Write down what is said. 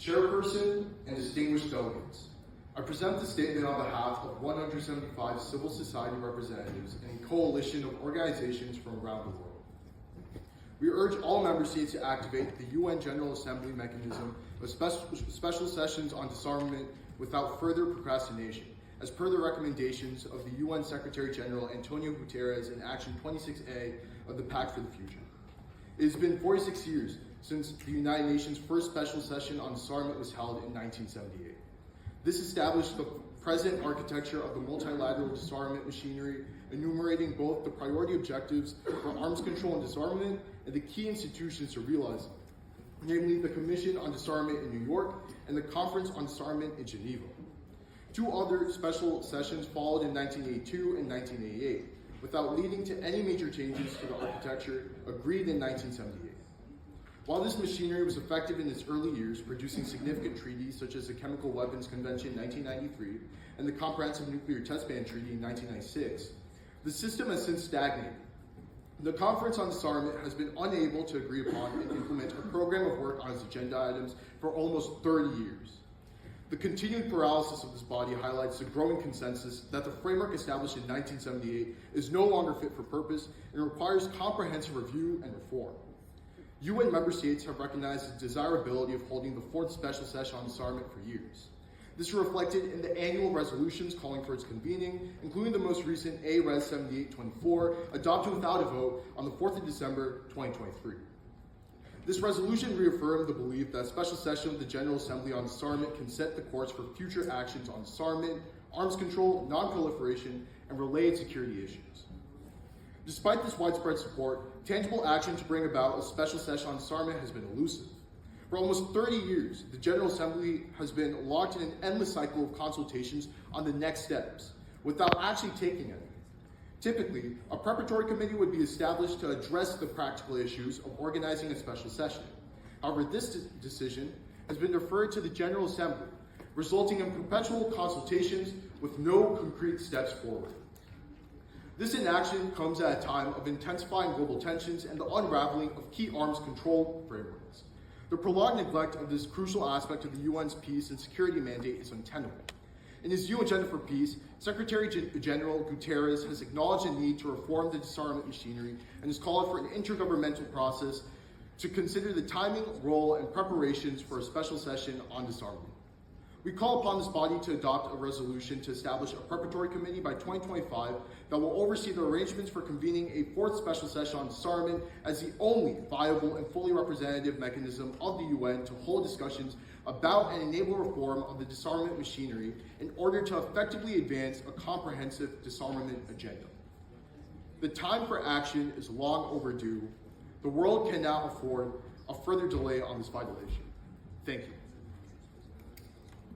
Chairperson and distinguished delegates, I present this statement on behalf of 175 civil society representatives and a coalition of organizations from around the world. We urge all member states to activate the UN General Assembly mechanism of special sessions on disarmament without further procrastination, as per the recommendations of the UN Secretary General Antonio Guterres in Action 26A of the Pact for the Future. It has been 46 years since the United Nations' first special session on disarmament was held in 1978. This established the present architecture of the multilateral disarmament machinery, enumerating both the priority objectives for arms control and disarmament and the key institutions to realize them, namely the Commission on Disarmament in New York and the Conference on Disarmament in Geneva. Two other special sessions followed in 1982 and 1988, without leading to any major changes to the architecture agreed in 1978. While this machinery was effective in its early years, producing significant treaties such as the Chemical Weapons Convention in 1993 and the Comprehensive Nuclear Test Ban Treaty in 1996, the system has since stagnated. The Conference on Disarmament has been unable to agree upon and implement a program of work on its agenda items for almost 30 years. The continued paralysis of this body highlights the growing consensus that the framework established in 1978 is no longer fit for purpose and requires comprehensive review and reform. UN member states have recognized the desirability of holding the fourth special session on disarmament for years. This is reflected in the annual resolutions calling for its convening, including the most recent A-Res 7824, adopted without a vote on the 4th of December, 2023. This resolution reaffirmed the belief that a special session of the General Assembly on disarmament can set the course for future actions on disarmament, arms control, non-proliferation, and related security issues. Despite this widespread support, tangible action to bring about a special session on disarmament has been elusive. For almost 30 years, the General Assembly has been locked in an endless cycle of consultations on the next steps, without actually taking any. Typically, a preparatory committee would be established to address the practical issues of organizing a special session. However, this decision has been deferred to the General Assembly, resulting in perpetual consultations with no concrete steps forward. This inaction comes at a time of intensifying global tensions and the unraveling of key arms control frameworks. The prolonged neglect of this crucial aspect of the UN's peace and security mandate is untenable. In his new Agenda for Peace, Secretary General Guterres has acknowledged the need to reform the disarmament machinery and has called for an intergovernmental process to consider the timing, role, and preparations for a special session on disarmament. We call upon this body to adopt a resolution to establish a preparatory committee by 2025 that will oversee the arrangements for convening a fourth special session on disarmament as the only viable and fully representative mechanism of the UN to hold discussions about and enable reform of the disarmament machinery in order to effectively advance a comprehensive disarmament agenda. The time for action is long overdue. The world cannot afford a further delay on this vital issue. Thank you.